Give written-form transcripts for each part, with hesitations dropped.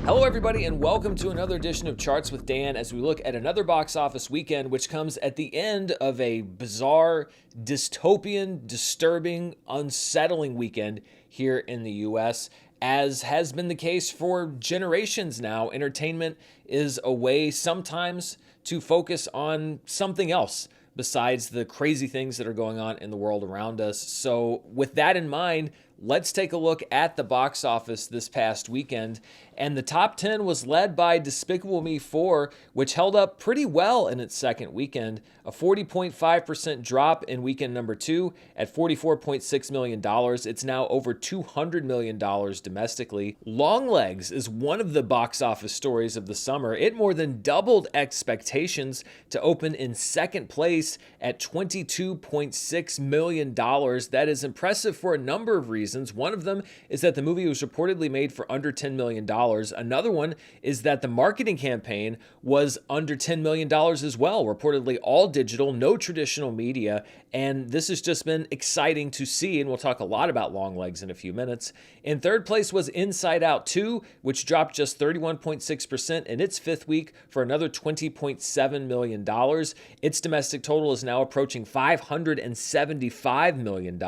Hello, everybody, and welcome to another edition of Charts with Dan as we look at another box office weekend, which comes at the end of a bizarre, dystopian, disturbing, unsettling weekend here in the U.S. As has been the case for generations now, entertainment is a way sometimes to focus on something else besides the crazy things that are going on in the world around us. So, with that in mind, let's take a look at the box office this past weekend. And the top 10 was led by Despicable Me 4, which held up pretty well in its second weekend. A 40.5% drop in weekend number 2 at $44.6 million. It's now over $200 million domestically. Longlegs is one of the box office stories of the summer. It more than doubled expectations to open in second place at $22.6 million. That is impressive for a number of reasons. One of them is that the movie was reportedly made for under $10 million. Another one is that the marketing campaign was under $10 million as well, reportedly all digital, no traditional media, and this has just been exciting to see, and we'll talk a lot about Longlegs in a few minutes. In third place was Inside Out 2, which dropped just 31.6% in its fifth week for another $20.7 million. Its domestic total is now approaching $575 million.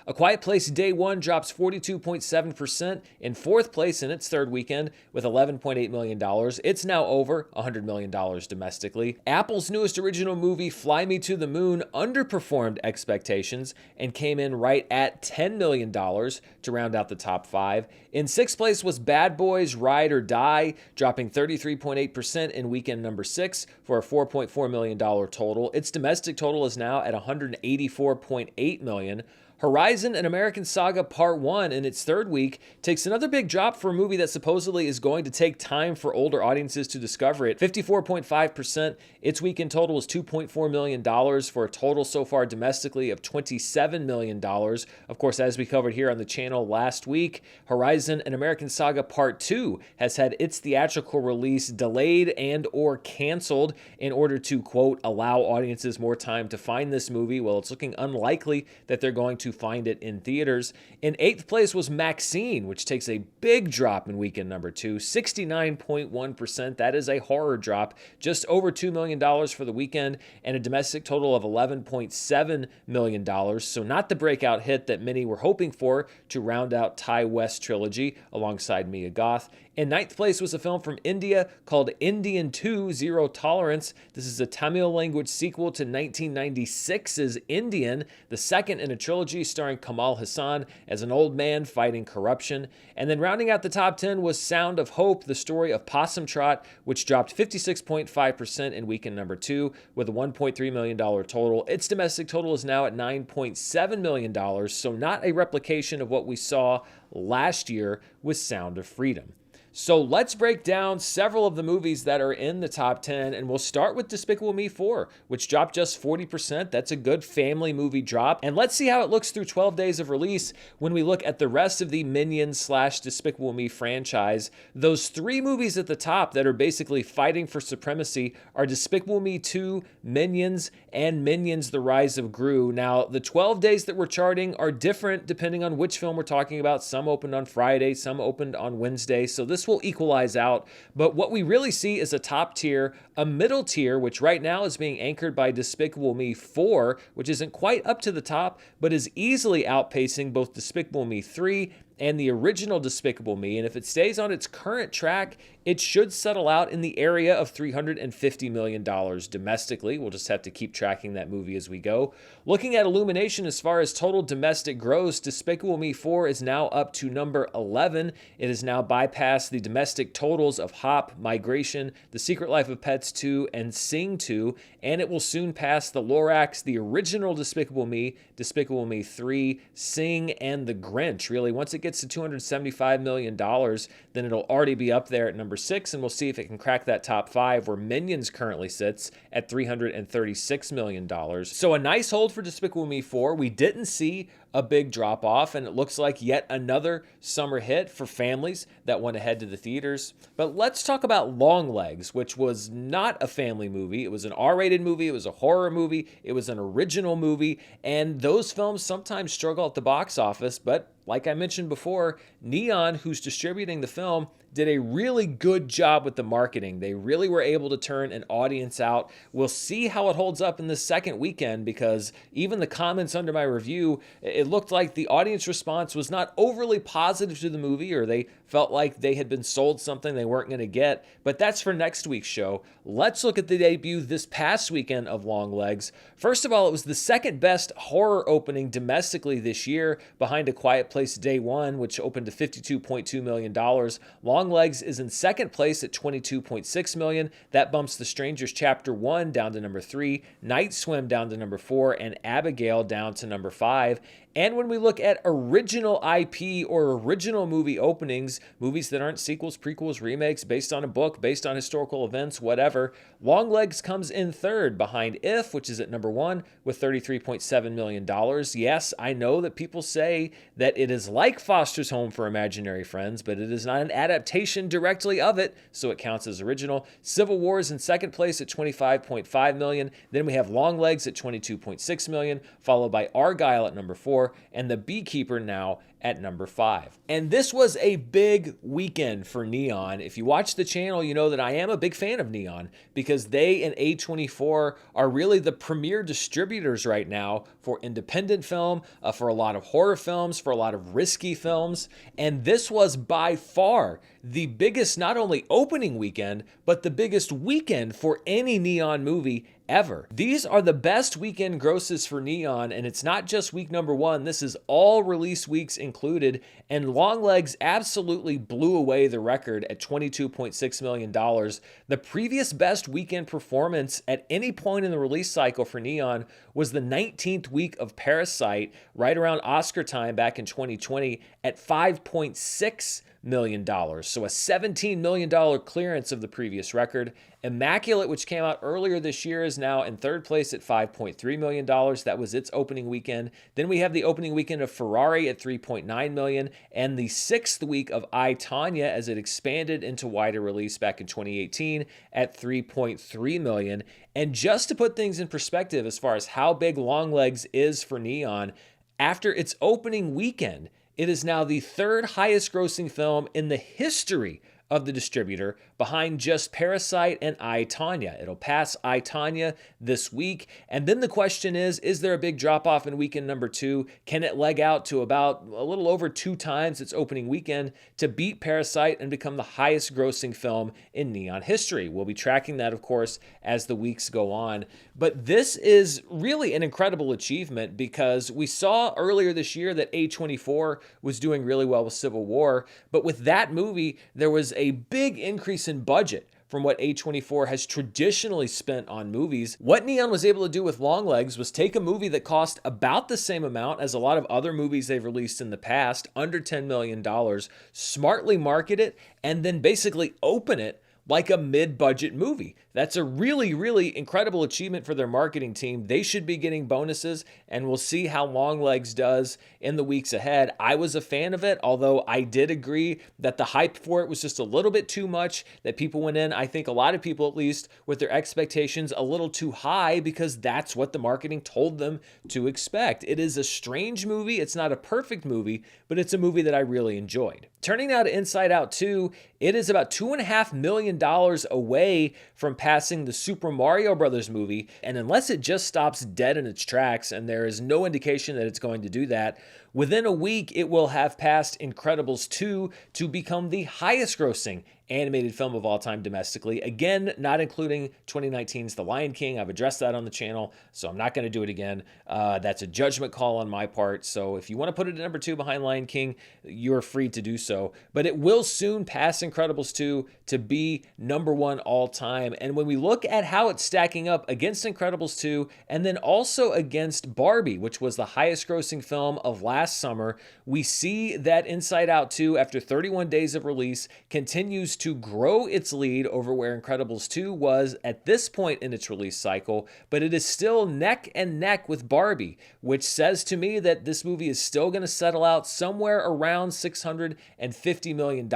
A Quiet Place Day 1 drops 42.7% in fourth place in its third weekend with $11.8 million. It's now over $100 million domestically. Apple's newest original movie, Fly Me to the Moon, underperformed expectations and came in right at $10 million to round out the top 5. In sixth place was Bad Boys Ride or Die, dropping 33.8% in weekend number 6 for a $4.4 million total. Its domestic total is now at $184.8 million. Horizon: An American Saga Part 1 in its third week takes another big drop for a movie that supposedly is going to take time for older audiences to discover it. 54.5%. Its weekend total was $2.4 million for a total so far domestically of $27 million. Of course, as we covered here on the channel last week, Horizon: An American Saga Part 2 has had its theatrical release delayed and or canceled in order to, quote, allow audiences more time to find this movie. Well, it's looking unlikely that they're going to find it in theaters. In eighth place was Maxine, which takes a big drop in weekend number 2, 69.1%. That is a horror drop, just over $2 million for the weekend and a domestic total of $11.7 million. So not the breakout hit that many were hoping for to round out Ty West trilogy alongside Mia Goth. In ninth place was a film from India called Indian 2: Zero Tolerance. This is a Tamil language sequel to 1996's Indian, the second in a trilogy starring Kamal Hassan as an old man fighting corruption. And then rounding out the top 10 was Sound of Hope, the story of Possum Trot, which dropped 56.5% in weekend number 2 with a $1.3 million total. Its domestic total is now at $9.7 million, so not a replication of what we saw last year with Sound of Freedom. So let's break down several of the movies that are in the top 10, and we'll start with Despicable Me 4, which dropped just 40%. That's a good family movie drop. And let's see how it looks through 12 days of release when we look at the rest of the Minions/Despicable Me franchise. Those three movies at the top that are basically fighting for supremacy are Despicable Me 2, Minions, and Minions: The Rise of Gru. Now, the 12 days that we're charting are different depending on which film we're talking about. Some opened on Friday, some opened on Wednesday, so this will equalize out. But what we really see is a top tier, a middle tier, which right now is being anchored by Despicable Me 4, which isn't quite up to the top, but is easily outpacing both Despicable Me 3 and the original Despicable Me. And if it stays on its current track, it should settle out in the area of $350 million domestically. We'll just have to keep tracking that movie as we go. Looking at Illumination as far as total domestic gross, Despicable Me 4 is now up to number 11. It has now bypassed the domestic totals of Hop, Migration, The Secret Life of Pets 2, and Sing 2, and it will soon pass the Lorax, the original Despicable Me 3, Sing, and The Grinch. Really, once it gets to $275 million, then it'll already be up there at number 6, and we'll see if it can crack that top 5 where Minions currently sits at $336 million. So a nice hold for Despicable Me 4. We didn't see a big drop off, and it looks like yet another summer hit for families that want to head to the theaters. But let's talk about Longlegs, which was not a family movie. It was an R-rated movie, it was a horror movie, it was an original movie, and those films sometimes struggle at the box office, but like I mentioned before, Neon, who's distributing the film, did a really good job with the marketing. They really were able to turn an audience out. We'll see how it holds up in the second weekend, because even the comments under my review, it looked like the audience response was not overly positive to the movie, or they felt like they had been sold something they weren't going to get. But that's for next week's show. Let's look at the debut this past weekend of Longlegs. First of all, it was the second best horror opening domestically this year, behind A Quiet Place Day One, which opened to $52.2 million. Longlegs is in second place at $22.6 million. That bumps The Strangers Chapter 1 down to number 3, Night Swim down to number 4, and Abigail down to number 5. And when we look at original IP or original movie openings, movies that aren't sequels, prequels, remakes, based on a book, based on historical events, whatever, Longlegs comes in third behind If, which is at number 1 with $33.7 million. Yes, I know that people say that it is like Foster's Home for Imaginary Friends, but it is not an adaptation directly of it, so it counts as original. Civil War is in second place at $25.5 million. Then we have Longlegs at $22.6 million, followed by Argyle at number 4, and The Beekeeper now at number 5. And this was a big weekend for Neon. If you watch the channel, you know that I am a big fan of Neon, because they and A24 are really the premier distributors right now for independent film, for a lot of horror films, for a lot of risky films. And this was by far the biggest, not only opening weekend, but the biggest weekend for any Neon movie ever. These are the best weekend grosses for Neon, and it's not just week number 1. This is all release weeks included, and Longlegs absolutely blew away the record at $22.6 million. The previous best weekend performance at any point in the release cycle for Neon was the 19th week of Parasite, right around Oscar time back in 2020, at $5.6 million. So a $17 million clearance of the previous record. Immaculate, which came out earlier this year, is now in third place at $5.3 million. That was its opening weekend. Then we have the opening weekend of Ferrari at $3.9 million, and the 6th week of I, Tonya, as it expanded into wider release back in 2018 at $3.3 million. And just to put things in perspective as far as how big Longlegs is for Neon, after its opening weekend, it is now the third highest grossing film in the history of the distributor, behind just Parasite and I, Tonya. It'll pass I, Tonya this week. And then the question is there a big drop-off in weekend number 2? Can it leg out to about a little over 2 times its opening weekend to beat Parasite and become the highest grossing film in Neon history? We'll be tracking that, of course, as the weeks go on. But this is really an incredible achievement, because we saw earlier this year that A24 was doing really well with Civil War. But with that movie, there was a big increase in budget from what A24 has traditionally spent on movies. What Neon was able to do with Longlegs was take a movie that cost about the same amount as a lot of other movies they've released in the past, under $10 million, smartly market it, and then basically open it like a mid-budget movie. That's a really, really incredible achievement for their marketing team. They should be getting bonuses, and we'll see how Longlegs does in the weeks ahead. I was a fan of it, although I did agree that the hype for it was just a little bit too much, that people went in, I think a lot of people at least, with their expectations a little too high, because that's what the marketing told them to expect. It is a strange movie. It's not a perfect movie, but it's a movie that I really enjoyed. Turning now to Inside Out 2, it is about $2.5 million away from passing the Super Mario Brothers movie, and unless it just stops dead in its tracks, and there is no indication that it's going to do that, within a week it will have passed Incredibles 2 to become the highest grossing animated film of all time domestically. Again, not including 2019's The Lion King. I've addressed that on the channel, so I'm not going to do it again. That's a judgment call on my part. So if you want to put it at number 2 behind Lion King, you're free to do so. But it will soon pass Incredibles 2 to be number 1 all time. And when we look at how it's stacking up against Incredibles 2, and then also against Barbie, which was the highest grossing film of last summer, we see that Inside Out 2, after 31 days of release, continues to grow its lead over where Incredibles 2 was at this point in its release cycle, but it is still neck and neck with Barbie, which says to me that this movie is still going to settle out somewhere around $650 million.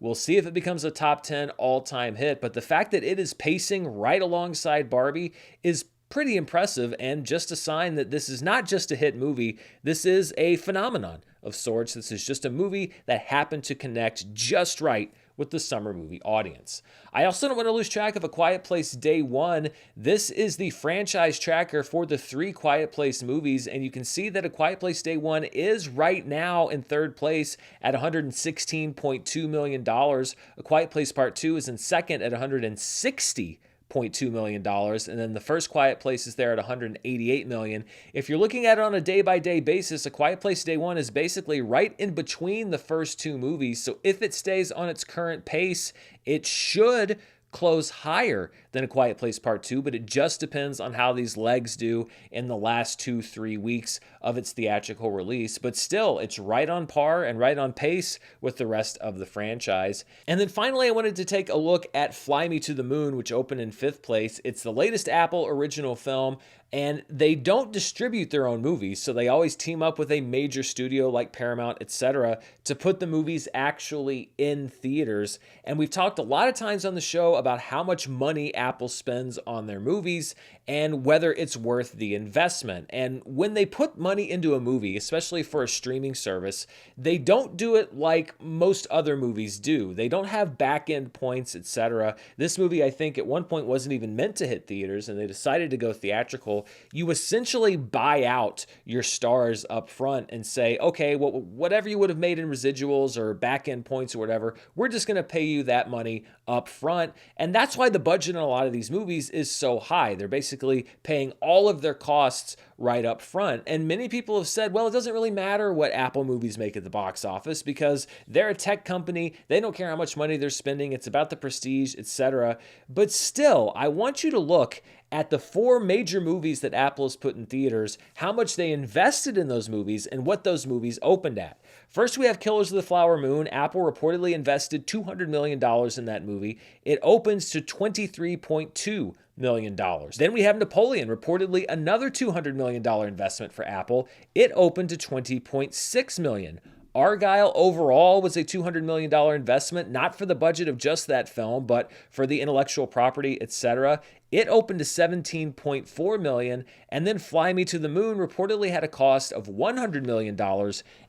We'll see if it becomes a top 10 all-time hit, but the fact that it is pacing right alongside Barbie is pretty impressive, and just a sign that this is not just a hit movie, this is a phenomenon of sorts. This is just a movie that happened to connect just right with the summer movie audience. I also don't want to lose track of A Quiet Place Day One. This is the franchise tracker for the 3 Quiet Place movies, and you can see that A Quiet Place Day One is right now in third place at $116.2 million. A Quiet Place Part 2 is in second at $160.2 million, and then the first Quiet Place is there at $188 million. If you're looking at it on a day-by-day basis, A Quiet Place Day One is basically right in between the first 2 movies, so if it stays on its current pace, it should close higher than A Quiet Place Part 2, but it just depends on how these legs do in the last 2-3 weeks of its theatrical release. But still, it's right on par and right on pace with the rest of the franchise. And then finally, I wanted to take a look at Fly Me to the Moon, which opened in 5th place. It's the latest Apple original film, and they don't distribute their own movies, so they always team up with a major studio like Paramount, etc., to put the movies actually in theaters. And we've talked a lot of times on the show about how much money Apple spends on their movies and whether it's worth the investment. And when they put money into a movie, especially for a streaming service, they don't do it like most other movies do. They don't have back-end points, etc. This movie, I think, at one point wasn't even meant to hit theaters, and they decided to go theatrical. You essentially buy out your stars up front and say, okay, well, whatever you would have made in residuals or back-end points or whatever, we're just going to pay you that money up front. And that's why the budget in a lot of these movies is so high. They're basically paying all of their costs right up front. And many people have said, well, it doesn't really matter what Apple movies make at the box office because they're a tech company. They don't care how much money they're spending. It's about the prestige, etc. But still, I want you to look at the 4 major movies that Apple has put in theaters, how much they invested in those movies, and what those movies opened at. First, we have Killers of the Flower Moon. Apple reportedly invested $200 million in that movie. It opens to $23.2 million. Then we have Napoleon, reportedly another $200 million investment for Apple. It opened to $20.6 million. Argylle overall was a $200 million investment, not for the budget of just that film, but for the intellectual property, etc. It opened to $17.4 million, and then Fly Me to the Moon reportedly had a cost of $100 million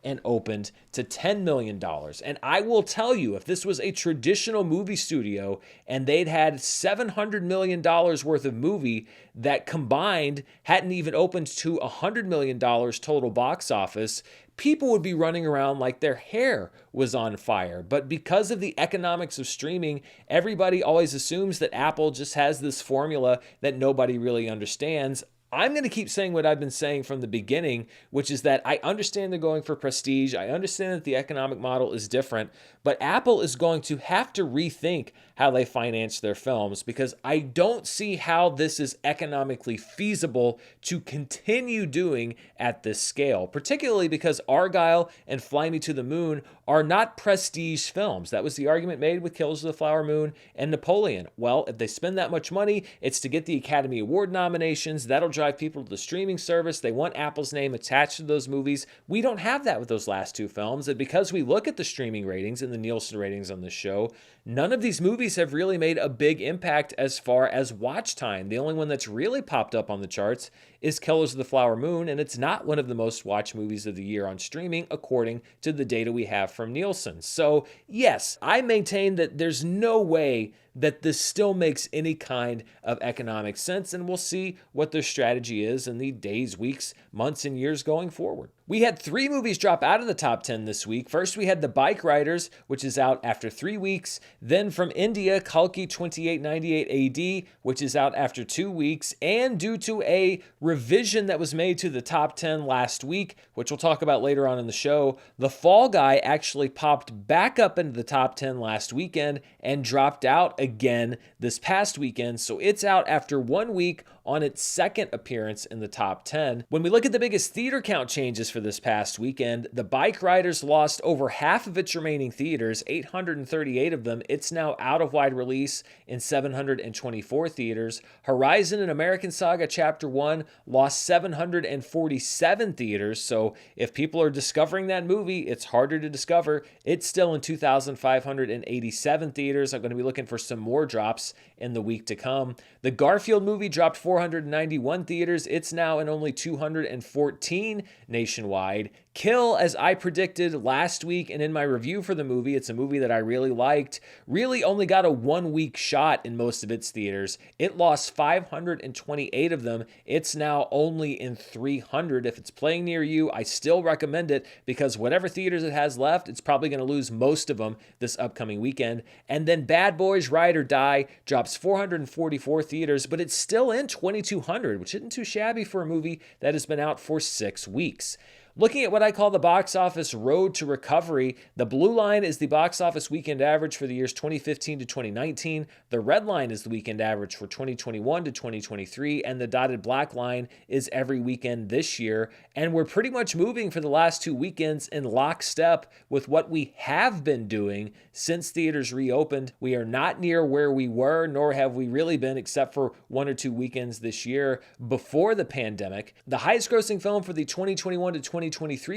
and opened to $10 million. And I will tell you, if this was a traditional movie studio and they'd had $700 million worth of movie that combined hadn't even opened to $100 million total box office, people would be running around like their hair was on fire. But because of the economics of streaming, everybody always assumes that Apple just has this formula that nobody really understands. I'm going to keep saying what I've been saying from the beginning, which is that I understand they're going for prestige. I understand that the economic model is different, but Apple is going to have to rethink how they finance their films because I don't see how this is economically feasible to continue doing at this scale, particularly because Argylle and Fly Me to the Moon are not prestige films. That was the argument made with Killers of the Flower Moon and Napoleon. Well, if they spend that much money, it's to get the Academy Award nominations. That'll drive people to the streaming service. They want Apple's name attached to those movies. We don't have that with those last 2 films. And because we look at the streaming ratings and the Nielsen ratings on this show, none of these movies have really made a big impact as far as watch time. The only one that's really popped up on the charts is Killers of the Flower Moon, and it's not one of the most watched movies of the year on streaming, according to the data we have from Nielsen. So, yes, I maintain that there's no way that this still makes any kind of economic sense, and we'll see what their strategy is in the days, weeks, months, and years going forward. We had 3 movies drop out of the top 10 this week. First, we had The Bike Riders, which is out after 3 weeks. Then from India, Kalki 2898 AD, which is out after 2 weeks. And due to a revision that was made to the top 10 last week, which we'll talk about later on in the show, The Fall Guy actually popped back up into the top 10 last weekend and dropped out again this past weekend. So it's out after 1 week on its second appearance in the top 10. When we look at the biggest theater count changes for this past weekend, The Bike Riders lost over half of its remaining theaters, 838 of them. It's now out of wide release in 724 theaters. Horizon and American Saga Chapter 1 lost 747 theaters, so if people are discovering that movie, it's harder to discover. It's still in 2,587 theaters. I'm going to be looking for some more drops in the week to come. The Garfield movie dropped 400 491 theaters. It's now in only 214 nationwide. Kill, as I predicted last week and in my review for the movie, it's a movie that I really liked, really only got a 1-week shot in most of its theaters. It lost 528 of them. It's now only in 300. If it's playing near you, I still recommend it because whatever theaters it has left, it's probably going to lose most of them this upcoming weekend. And then Bad Boys Ride or Die drops 444 theaters, but it's still in 2,200, which isn't too shabby for a movie that has been out for 6 weeks. Looking at what I call the box office road to recovery, the blue line is the box office weekend average for the years 2015 to 2019. The red line is the weekend average for 2021 to 2023. And the dotted black line is every weekend this year. And we're pretty much moving for the last 2 weekends in lockstep with what we have been doing since theaters reopened. We are not near where we were, nor have we really been, except for 1 or 2 weekends this year before the pandemic. The highest grossing film for the 2021 to 2023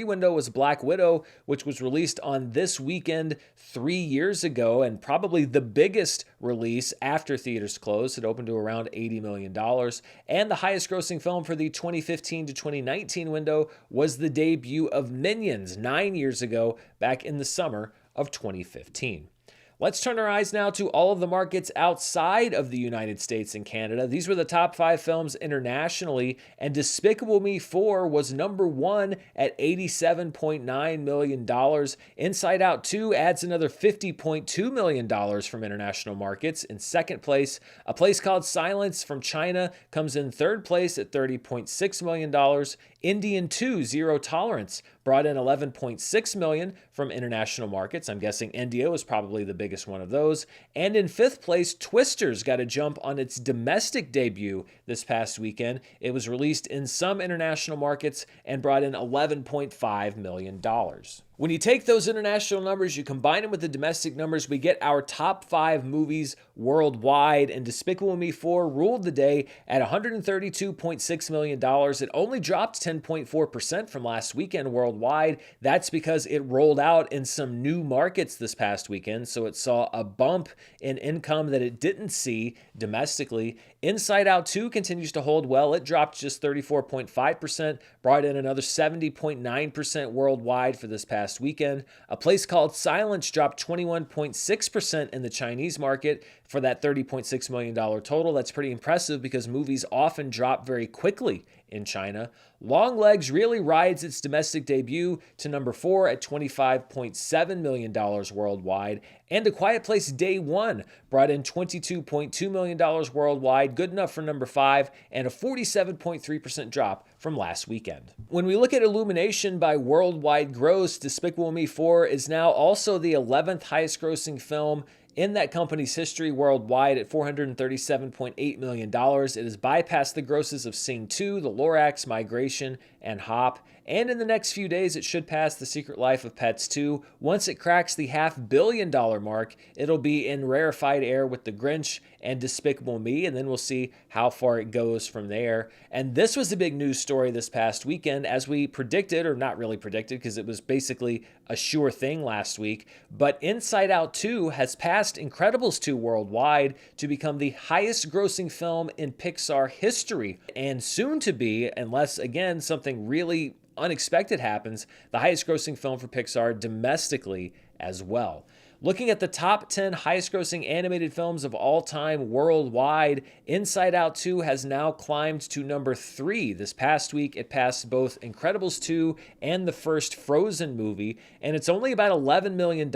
window was Black Widow, which was released on this weekend 3 years ago, and probably the biggest release after theaters closed. It opened to around $80 million. And the highest grossing film for the 2015 to 2019 window was the debut of Minions 9 years ago, back in the summer of 2015. Let's turn our eyes now to all of the markets outside of the United States and Canada. These were the top 5 films internationally, and Despicable Me 4 was number 1 at $87.9 million. Inside Out 2 adds another $50.2 million from international markets. In second place, A Place Called Silence from China comes in third place at $30.6 million. Indian 2, Zero Tolerance, brought in $11.6 million from international markets. I'm guessing India was probably the biggest one of those. And in fifth place, Twisters got a jump on its domestic debut this past weekend. It was released in some international markets and brought in $11.5 million. When you take those international numbers, you combine them with the domestic numbers, we get our top 5 movies worldwide, and Despicable Me 4 ruled the day at $132.6 million. It only dropped 10.4% from last weekend worldwide. That's because it rolled out in some new markets this past weekend, so it saw a bump in income that it didn't see domestically. Inside Out 2 continues to hold well. It dropped just 34.5%, brought in another 70.9% worldwide for this past weekend. A Place Called Silence dropped 21.6% in the Chinese market for that $30.6 million total. That's pretty impressive because movies often drop very quickly in China. Longlegs really rides its domestic debut to number 4 at $25.7 million worldwide. And A Quiet Place Day 1 brought in $22.2 million worldwide, good enough for number 5, and a 47.3% drop from last weekend. When we look at illumination by worldwide gross, Despicable Me 4 is now also the 11th highest grossing film in that company's history worldwide at $437.8 million. It has bypassed the grosses of Sing 2, The Lorax, Migration, and Hop. And in the next few days, it should pass The Secret Life of Pets 2. Once it cracks the $500 million mark, it'll be in rarefied air with The Grinch and Despicable Me, and then we'll see how far it goes from there. And this was a big news story this past weekend, as we predicted, or not really predicted, because it was basically a sure thing last week. But Inside Out 2 has passed Incredibles 2 worldwide to become the highest grossing film in Pixar history, and soon to be, unless, again, something really unexpected happens, the highest grossing film for Pixar domestically as well. Looking at the top 10 highest grossing animated films of all time worldwide, Inside Out 2 has now climbed to number 3. This past week, it passed both Incredibles 2 and the first Frozen movie, and it's only about $11 million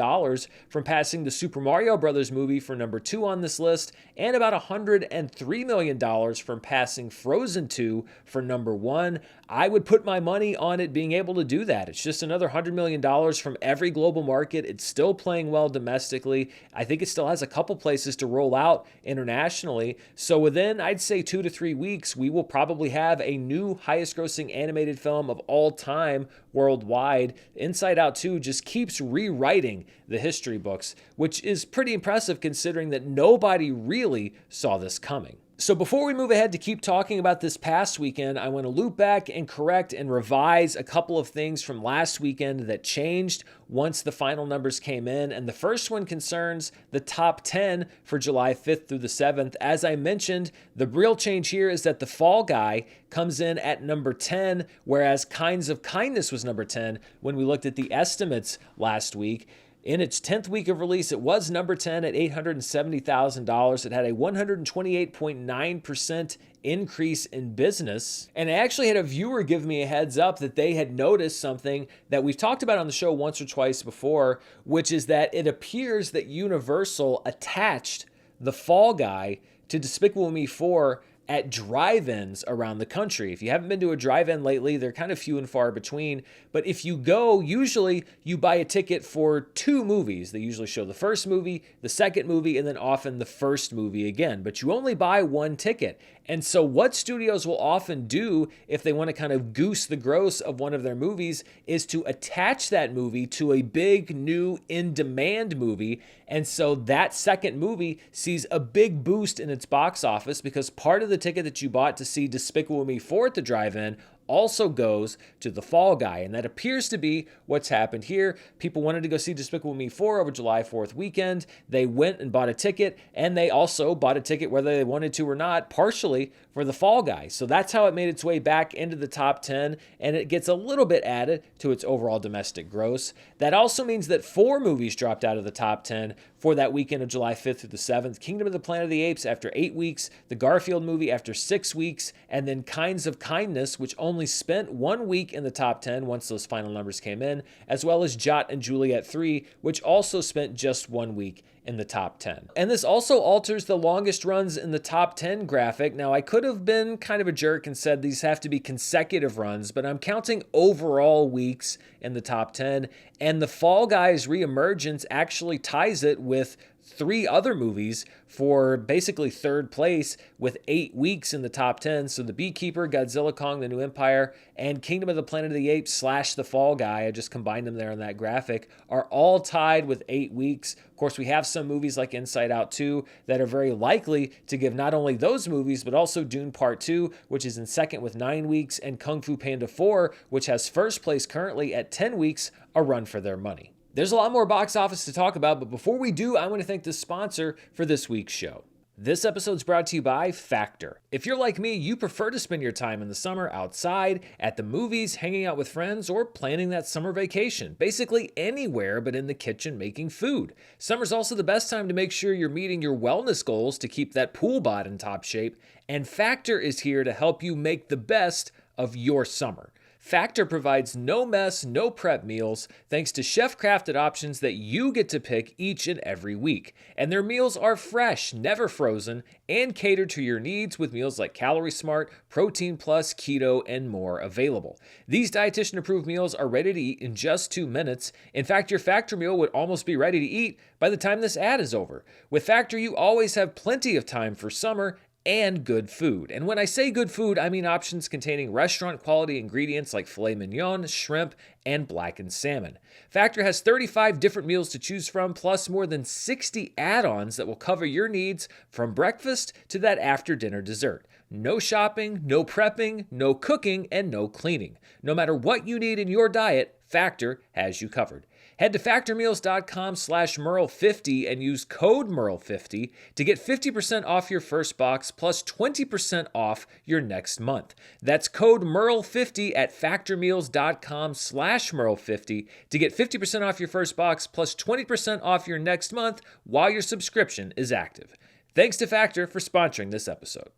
from passing the Super Mario Bros. Movie for number 2 on this list, and about $103 million from passing Frozen 2 for number 1. I would put my money on it being able to do that. It's just another $100 million from every global market. It's still playing well domestically. I think it still has a couple places to roll out internationally. So within, I'd say 2 to 3 weeks, we will probably have a new highest grossing animated film of all time worldwide. Inside Out 2 just keeps rewriting the history books, which is pretty impressive considering that nobody really saw this coming. So before we move ahead to keep talking about this past weekend, I want to loop back and correct and revise a couple of things from last weekend that changed once the final numbers came in. And the first one concerns the top 10 for July 5th through the 7th. As I mentioned, the real change here is that The Fall Guy comes in at number 10, whereas Kinds of Kindness was number 10 when we looked at the estimates last week. In its 10th week of release, it was number 10 at $870,000. It had a 128.9% increase in business. And I actually had a viewer give me a heads up that they had noticed something that we've talked about on the show once or twice before, which is that it appears that Universal attached The Fall Guy to Despicable Me 4 at drive-ins around the country. If you haven't been to a drive-in lately, they're kind of few and far between. But if you go, usually you buy a ticket for 2 movies. They usually show the first movie, the second movie, and then often the first movie again. But you only buy 1 ticket. And so what studios will often do if they want to kind of goose the gross of one of their movies is to attach that movie to a big new in-demand movie. And so that second movie sees a big boost in its box office because part of the ticket that you bought to see Despicable Me 4 at the drive-in also goes to The Fall Guy. And that appears to be what's happened here. People wanted to go see Despicable Me 4 over July 4th weekend. They went and bought a ticket, and they also bought a ticket, whether they wanted to or not, partially for The Fall Guy. So that's how it made its way back into the top 10, and it gets a little bit added to its overall domestic gross. That also means that 4 movies dropped out of the top 10 for that weekend of July 5th through the 7th. Kingdom of the Planet of the Apes after 8 weeks, the Garfield movie after 6 weeks, and then Kinds of Kindness, which only spent 1 week in the top 10 once those final numbers came in, as well as Jot and Juliet 3, which also spent just 1 week in the top 10. And this also alters the longest runs in the top 10 graphic. Now, I could have been kind of a jerk and said these have to be consecutive runs, but I'm counting overall weeks in the top 10, and The Fall Guy's reemergence actually ties it with 3 other movies for basically third place with 8 weeks in the top 10. So The Beekeeper, Godzilla Kong, The New Empire, and Kingdom of the Planet of the Apes / The Fall Guy, I just combined them there on that graphic, are all tied with 8 weeks. Of course, we have some movies like Inside Out 2 that are very likely to give not only those movies, but also Dune Part 2, which is in second with 9 weeks, and Kung Fu Panda 4, which has first place currently at 10 weeks, a run for their money. There's a lot more box office to talk about, but before we do, I want to thank the sponsor for this week's show. This episode's brought to you by Factor. If you're like me, you prefer to spend your time in the summer outside, at the movies, hanging out with friends, or planning that summer vacation. Basically anywhere but in the kitchen making food. Summer's also the best time to make sure you're meeting your wellness goals to keep that pool bod in top shape, and Factor is here to help you make the best of your summer. Factor provides no mess, no prep meals, thanks to chef-crafted options that you get to pick each and every week. And their meals are fresh, never frozen, and cater to your needs with meals like Calorie Smart, Protein Plus, Keto, and more available. These dietitian-approved meals are ready to eat in just 2 minutes. In fact, your Factor meal would almost be ready to eat by the time this ad is over. With Factor, you always have plenty of time for summer and good food. And when I say good food, I mean options containing restaurant-quality ingredients like filet mignon, shrimp, and blackened salmon. Factor has 35 different meals to choose from, plus more than 60 add-ons that will cover your needs from breakfast to that after-dinner dessert. No shopping, no prepping, no cooking, and no cleaning. No matter what you need in your diet, Factor has you covered. Head to factormeals.com/Murrell50 and use code Murrell50 to get 50% off your first box plus 20% off your next month. That's code Murrell50 at factormeals.com/Murrell50 to get 50% off your first box plus 20% off your next month while your subscription is active. Thanks to Factor for sponsoring this episode.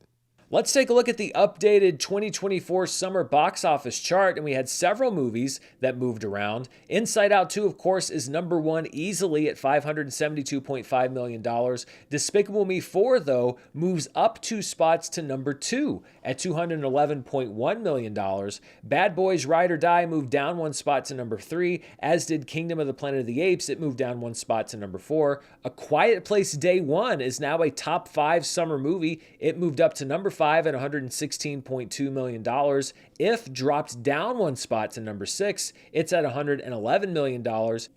Let's take a look at the updated 2024 summer box office chart, and we had several movies that moved around. Inside Out 2, of course, is number 1 easily at $572.5 million. Despicable Me 4, though, moves up 2 spots to number 2 at $211.1 million. Bad Boys Ride or Die moved down 1 spot to number 3, as did Kingdom of the Planet of the Apes. It moved down 1 spot to number 4. A Quiet Place Day 1 is now a top 5 summer movie. It moved up to number 5 at $116.2 million. If dropped down 1 spot to number 6, it's at $111 million.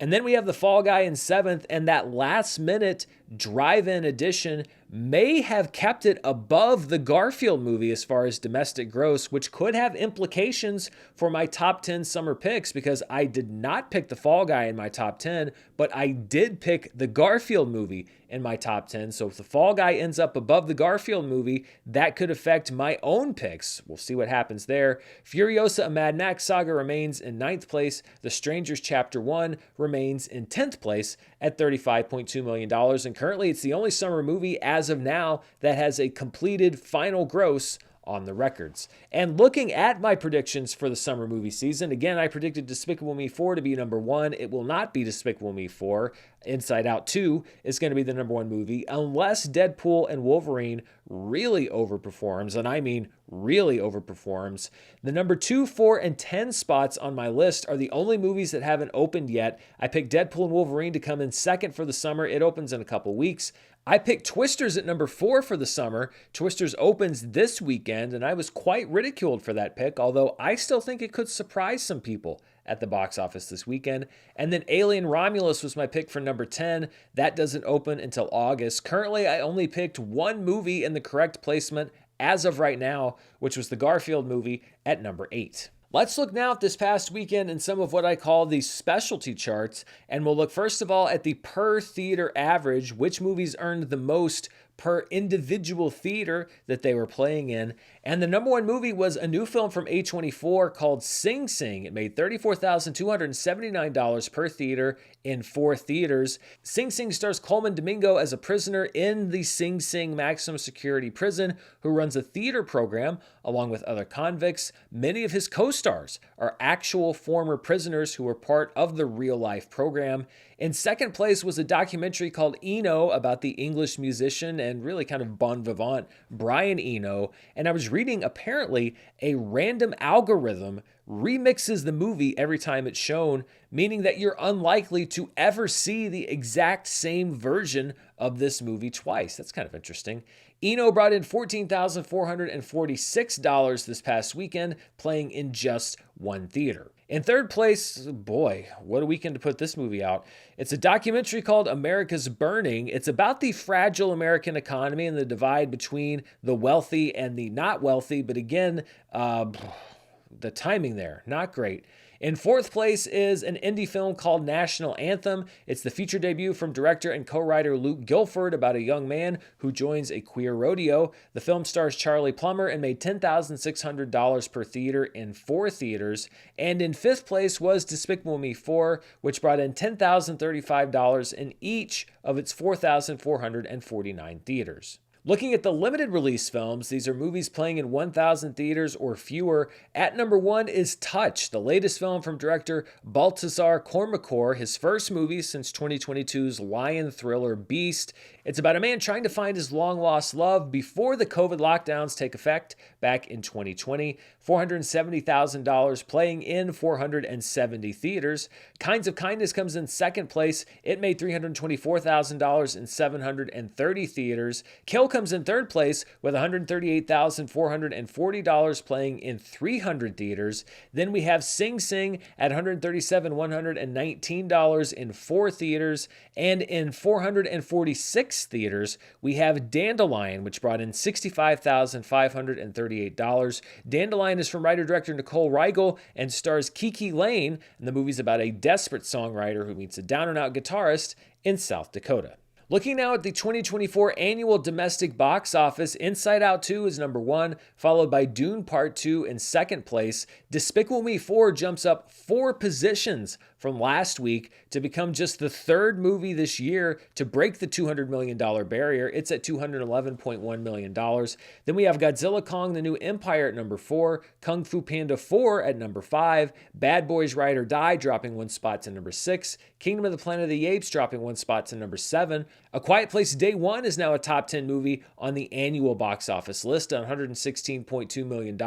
And then we have The Fall Guy in 7th, and that last minute drive-in edition may have kept it above the Garfield movie as far as domestic gross, which could have implications for my top 10 summer picks because I did not pick The Fall Guy in my top 10, but I did pick the Garfield movie in my top 10. So if The Fall Guy ends up above the Garfield movie, that could affect my own picks. We'll see what happens there. Furiosa: A Mad Max Saga remains in 9th place. The Strangers Chapter 1 remains in 10th place at $35.2 million. And currently it's the only summer movie as of now that has a completed final gross on the records. And looking at my predictions for the summer movie season, again, I predicted Despicable Me 4 to be number 1. It will not be Despicable Me 4. Inside Out 2 is going to be the number 1 movie unless Deadpool and Wolverine really overperforms, and I mean really overperforms. The number 2, 4, and 10 spots on my list are the only movies that haven't opened yet. I picked Deadpool and Wolverine to come in second for the summer. It opens in a couple weeks. I picked Twisters at number 4 for the summer. Twisters opens this weekend, and I was quite ridiculed for that pick, although I still think it could surprise some people at the box office this weekend. And then Alien Romulus was my pick for number 10. That doesn't open until August. Currently, I only picked one movie in the correct placement as of right now, which was the Garfield movie at number 8. Let's look now at this past weekend in some of what I call the specialty charts, and we'll look first of all at the per theater average, which movies earned the most per individual theater that they were playing in. And the number 1 movie was a new film from A24 called Sing Sing. It made $34,279 per theater in 4 theaters. Sing Sing stars Coleman Domingo as a prisoner in the Sing Sing maximum security prison who runs a theater program along with other convicts. Many of his co-stars are actual former prisoners who were part of the real-life program. In second place was a documentary called Eno about the English musician and really kind of bon vivant Brian Eno. And I was reading apparently a random algorithm remixes the movie every time it's shown, meaning that you're unlikely to ever see the exact same version of this movie twice. That's kind of interesting. Eno brought in $14,446 this past weekend, playing in just one theater. In third place, boy, what a weekend to put this movie out. It's a documentary called America's Burning. It's about the fragile American economy and the divide between the wealthy and the not wealthy. But again, the timing there, not great. In fourth place is an indie film called National Anthem. It's the feature debut from director and co-writer Luke Guilford about a young man who joins a queer rodeo. The film stars Charlie Plummer and made $10,600 per theater in 4 theaters. And in fifth place was Despicable Me 4, which brought in $10,035 in each of its 4,449 theaters. Looking at the limited release films, these are movies playing in 1,000 theaters or fewer. At number 1 is Touch, the latest film from director Baltasar Kormákur, his first movie since 2022's lion thriller Beast. It's about a man trying to find his long-lost love before the COVID lockdowns take effect back in 2020. $470,000 playing in 470 theaters. Kinds of Kindness comes in second place. It made $324,000 in 730 theaters. Kill comes in third place with $138,440 playing in 300 theaters. Then we have Sing Sing at $137,119 in 4 theaters. And in 446 theaters, we have Dandelion, which brought in $65,538. Dandelion is from writer-director Nicole Riegel and stars Kiki Lane, and the movie's about a desperate songwriter who meets a down-and-out guitarist in South Dakota. Looking now at the 2024 annual domestic box office, Inside Out 2 is number 1, followed by Dune Part 2 in second place. Despicable Me 4 jumps up 4 positions from last week to become just the 3rd movie this year to break the $200 million barrier. It's at $211.1 million. Then we have Godzilla Kong: The New Empire at number 4, Kung Fu Panda 4 at number 5, Bad Boys Ride or Die dropping 1 spot to number 6, Kingdom of the Planet of the Apes dropping 1 spot to number 7. A Quiet Place Day 1 is now a top 10 movie on the annual box office list at $116.2 million.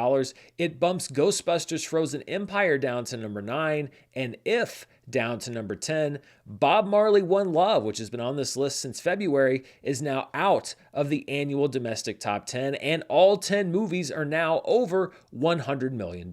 It bumps Ghostbusters Frozen Empire down to number 9 and If down to number 10. Bob Marley One Love, which has been on this list since February, is now out of the annual domestic top 10, and all 10 movies are now over $100 million.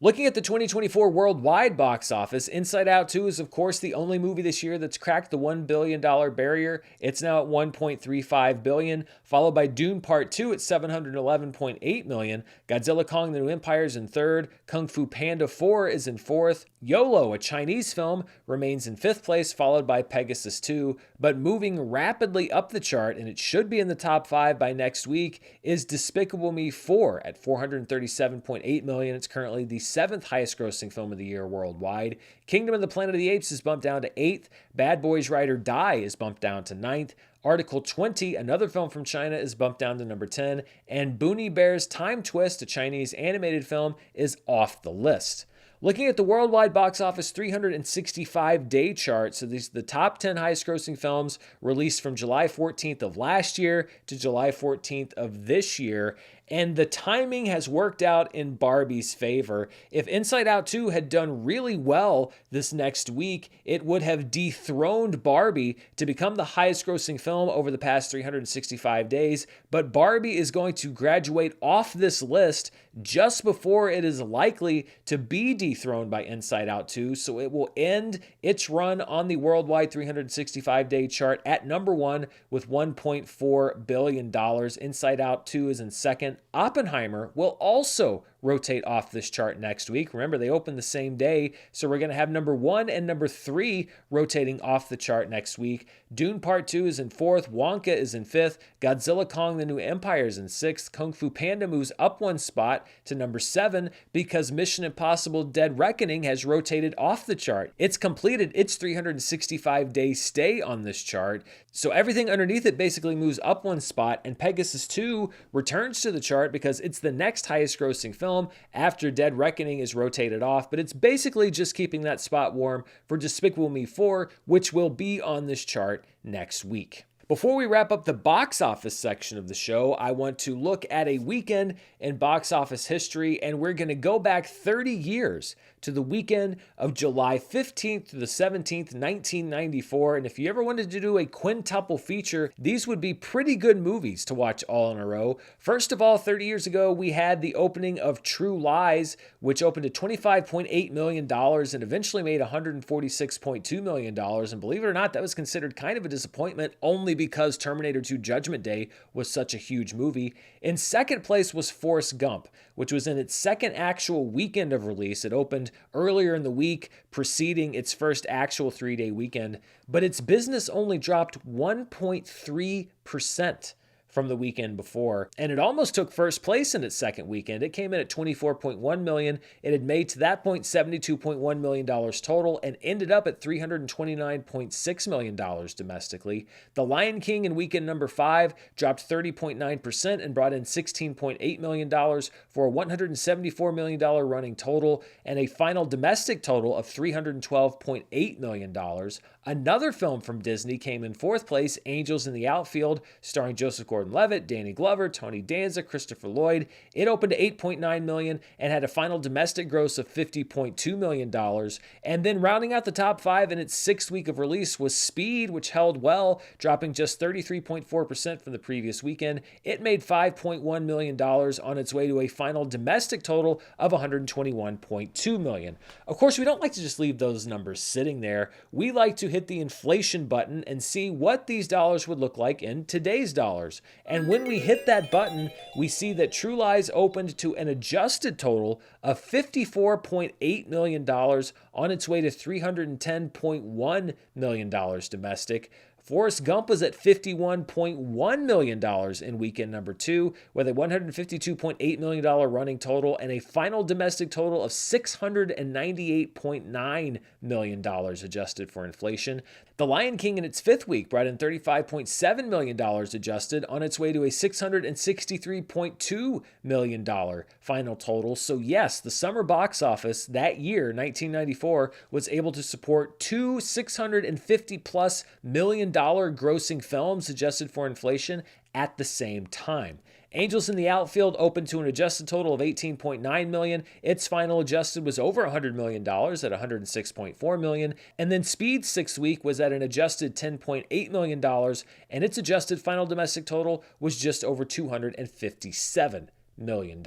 Looking at the 2024 worldwide box office, Inside Out 2 is, of course, the only movie this year that's cracked the $1 billion barrier. It's now at $1.35 billion, followed by Dune Part 2 at $711.8 million. Godzilla Kong the New Empire is in third. Kung Fu Panda 4 is in fourth. YOLO, a Chinese film, remains in fifth place, followed by Pegasus 2. But moving rapidly up the chart, and it should be in the top 5 by next week, is Despicable Me 4 at $437.8 million. It's currently the seventh highest grossing film of the year worldwide. Kingdom of the Planet of the Apes is bumped down to 8th. Bad Boys Ride or Die is bumped down to 9th. Article 20, another film from China, is bumped down to number 10. And Boonie Bear's Time Twist, a Chinese animated film, is off the list. Looking at the worldwide box office 365-day chart, so these are the top 10 highest grossing films released from July 14th of last year to July 14th of this year. And the timing has worked out in Barbie's favor. If Inside Out 2 had done really well this next week, it would have dethroned Barbie to become the highest grossing film over the past 365 days. But Barbie is going to graduate off this list just before it is likely to be dethroned by Inside Out 2. So it will end its run on the worldwide 365-day chart at number 1 with $1.4 billion. Inside Out 2 is in second. Oppenheimer will also rotate off this chart next week. Remember, they open the same day, so we're going to have number 1 and number 3 rotating off the chart next week. Dune Part 2 is in 4th. Wonka is in 5th. Godzilla Kong the New Empire is in 6th. Kung Fu Panda moves up 1 spot to number 7 because Mission Impossible Dead Reckoning has rotated off the chart. It's completed its 365-day stay on this chart, so everything underneath it basically moves up 1 spot, and Pegasus 2 returns to the chart because it's the next highest grossing film after Dead Reckoning is rotated off, but it's basically just keeping that spot warm for Despicable Me 4, which will be on this chart next week. Before we wrap up the box office section of the show, I want to look at a weekend in box office history, and we're going to go back 30 years to the weekend of July 15th to the 17th, 1994. And if you ever wanted to do a quintuple feature, these would be pretty good movies to watch all in a row. First of all, 30 years ago, we had the opening of True Lies, which opened at $25.8 million and eventually made $146.2 million. And believe it or not, that was considered kind of a disappointment only because Terminator 2 Judgment Day was such a huge movie. In second place was Forrest Gump, which was in its second actual weekend of release. It opened earlier in the week preceding its first actual 3-day weekend, but its business only dropped 1.3% from the weekend before, and it almost took first place in its second weekend. It came in at $24.1 million. It had made to that point $72.1 million total and ended up at $329.6 million domestically. The Lion King in weekend number 5 dropped 30.9% and brought in $16.8 million for a $174 million running total and a final domestic total of $312.8 million. Another film from Disney came in fourth place, Angels in the Outfield, starring Joseph Gordon-Levitt, Danny Glover, Tony Danza, Christopher Lloyd. It opened to $8.9 million and had a final domestic gross of $50.2 million. And then rounding out the top 5 in its 6th week of release was Speed, which held well, dropping just 33.4% from the previous weekend. It made $5.1 million on its way to a final domestic total of $121.2 million. Of course, we don't like to just leave those numbers sitting there. We like to hit the inflation button and see what these dollars would look like in today's dollars. And when we hit that button, we see that True Lies opened to an adjusted total of $54.8 million on its way to $310.1 million domestic. Forrest Gump was at $51.1 million in weekend number 2 with a $152.8 million running total and a final domestic total of $698.9 million adjusted for inflation. The Lion King in its 5th week brought in $35.7 million adjusted on its way to a $663.2 million final total. So yes, the summer box office that year, 1994, was able to support two $650+ million grossing films adjusted for inflation at the same time. Angels in the Outfield opened to an adjusted total of $18.9 million. Its final adjusted was over $100 million at $106.4 million. And then Speed's 6th week was at an adjusted $10.8 million, and its adjusted final domestic total was just over $257 million.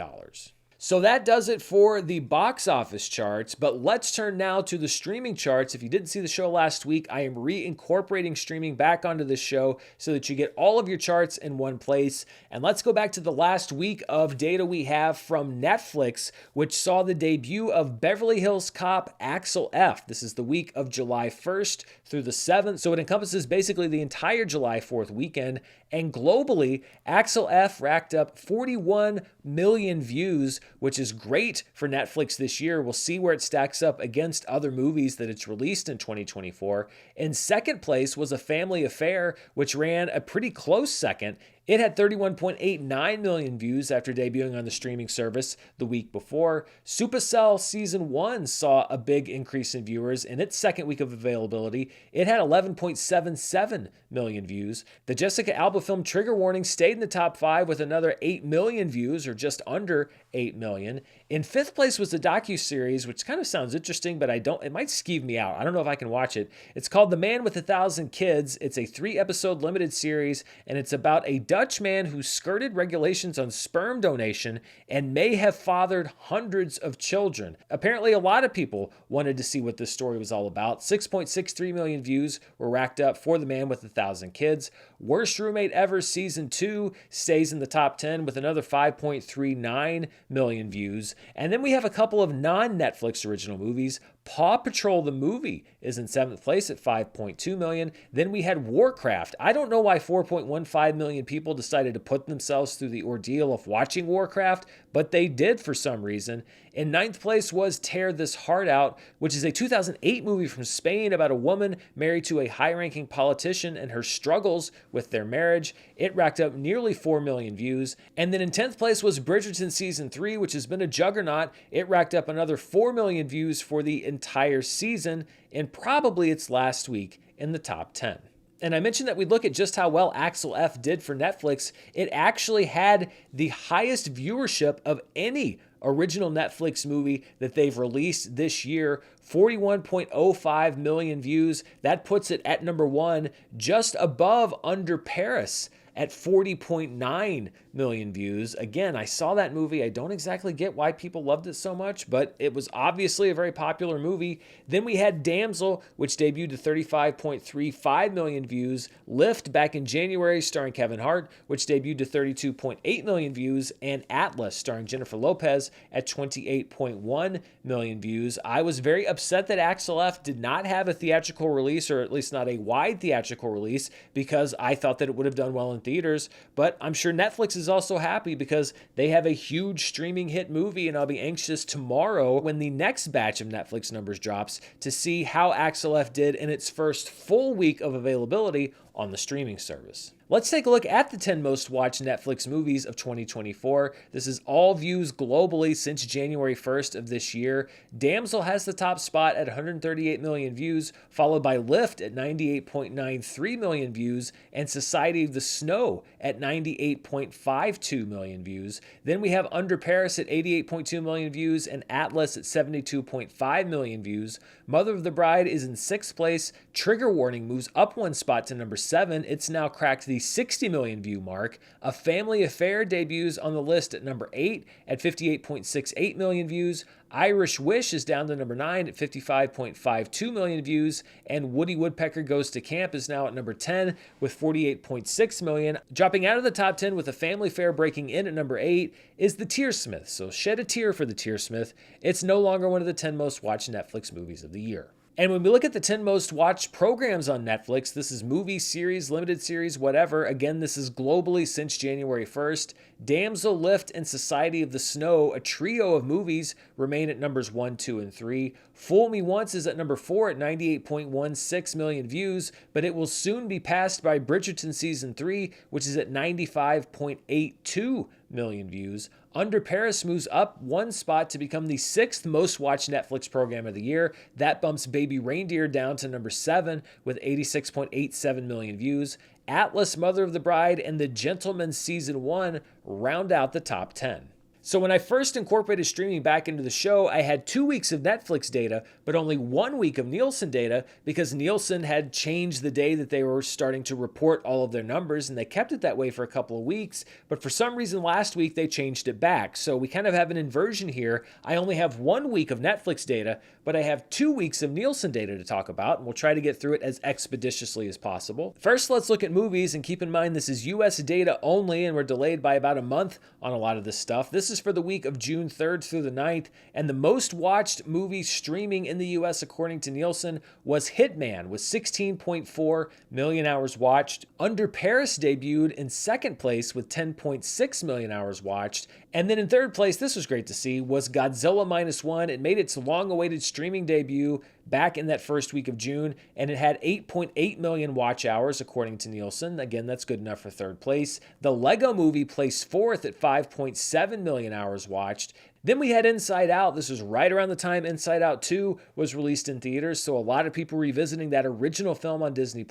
So that does it for the box office charts, but let's turn now to the streaming charts. If you didn't see the show last week, I am reincorporating streaming back onto this show so that you get all of your charts in one place. And let's go back to the last week of data we have from Netflix, which saw the debut of Beverly Hills Cop Axel F. This is the week of July 1st through the 7th, so it encompasses basically the entire July 4th weekend. And globally, Axel F racked up 41 million views, which is great for Netflix this year. We'll see where it stacks up against other movies that it's released in 2024. In second place was A Family Affair, which ran a pretty close second. It had 31.89 million views after debuting on the streaming service the week before. Supercell Season 1 saw a big increase in viewers in its second week of availability. It had 11.77 million views. The Jessica Alba film Trigger Warning stayed in the top 5 with another 8 million views, or just under 8 million. In fifth place was the docuseries, which kind of sounds interesting, but it might skeeve me out. I don't know if I can watch it. It's called The Man with 1,000 Kids. It's a 3-episode limited series, and it's about a Dutch man who skirted regulations on sperm donation and may have fathered hundreds of children. Apparently, a lot of people wanted to see what this story was all about. 6.63 million views were racked up for The Man with 1,000 Kids. Worst Roommate Ever Season 2 stays in the top 10 with another 5.39 million views. And then we have a couple of non-Netflix original movies. Paw Patrol the movie is in 7th place at 5.2 million. Then we had Warcraft. I don't know why 4.15 million people decided to put themselves through the ordeal of watching Warcraft, but they did for some reason. In 9th place was Tear This Heart Out, which is a 2008 movie from Spain about a woman married to a high-ranking politician and her struggles with their marriage. It racked up nearly 4 million views. And then in 10th place was Bridgerton Season 3, which has been a juggernaut. It racked up another 4 million views for the entire season, and probably its last week in the top 10. And I mentioned that we'd look at just how well Axel F did for Netflix. It actually had the highest viewership of any original Netflix movie that they've released this year, 41.05 million views. That puts it at number 1, just above Under Paris at 40.9 million views. Again, I saw that movie. I don't exactly get why people loved it so much, but it was obviously a very popular movie. Then we had Damsel, which debuted to 35.35 million views. Lift back in January, starring Kevin Hart, which debuted to 32.8 million views. And Atlas, starring Jennifer Lopez, at 28.1 million views. I was very upset that Axel F did not have a theatrical release, or at least not a wide theatrical release, because I thought that it would have done well in theaters. But I'm sure Netflix is also happy because they have a huge streaming hit movie, and I'll be anxious tomorrow when the next batch of Netflix numbers drops to see how Axel F did in its first full week of availability on the streaming service. Let's take a look at the 10 most watched Netflix movies of 2024. This is all views globally since January 1st of this year. Damsel has the top spot at 138 million views, followed by Lift at 98.93 million views, and Society of the Snow at 98.52 million views. Then we have Under Paris at 88.2 million views, and Atlas at 72.5 million views. Mother of the Bride is in 6th place. Trigger Warning moves up 1 spot to number 7. It's now cracked the 60 million view mark. A Family Affair debuts on the list at number 8 at 58.68 million views. Irish Wish is down to number 9 at 55.52 million views. And Woody Woodpecker Goes to Camp is now at number 10 with 48.6 million. Dropping out of the top 10 with A Family Affair breaking in at number 8 is The Tearsmith. So shed a tear for The Tearsmith. It's no longer one of the 10 most watched Netflix movies of the year. And when we look at the 10 most watched programs on Netflix, this is movie, series, limited series, whatever. Again, this is globally since January 1st. Damsel, Lift, and Society of the Snow, a trio of movies, remain at numbers 1, 2, and 3. Fool Me Once is at number 4 at 98.16 million views, but it will soon be passed by Bridgerton Season 3, which is at 95.82 million views. Under Paris moves up 1 spot to become the 6th most watched Netflix program of the year. That bumps Baby Reindeer down to number 7 with 86.87 million views. Atlas, Mother of the Bride, and The Gentleman Season 1 round out the top 10. So when I first incorporated streaming back into the show, I had 2 weeks of Netflix data, but only 1 week of Nielsen data because Nielsen had changed the day that they were starting to report all of their numbers, and they kept it that way for a couple of weeks. But for some reason last week, they changed it back. So we kind of have an inversion here. I only have 1 week of Netflix data, but I have 2 weeks of Nielsen data to talk about, and we'll try to get through it as expeditiously as possible. First, let's look at movies, and keep in mind this is US data only, and we're delayed by about a month on a lot of this stuff. This is for the week of June 3rd through the 9th, and the most watched movie streaming in the US according to Nielsen was Hitman with 16.4 million hours watched. Under Paris debuted in second place with 10.6 million hours watched. And then in third place, this was great to see, was Godzilla Minus One. It made its long-awaited streaming debut back in that first week of June, and it had 8.8 million watch hours according to Nielsen. Again, that's good enough for third place. The Lego Movie placed fourth at 5.7 million hours watched. Then we had Inside Out. This was right around the time Inside Out 2 was released in theaters, so a lot of people revisiting that original film on Disney+.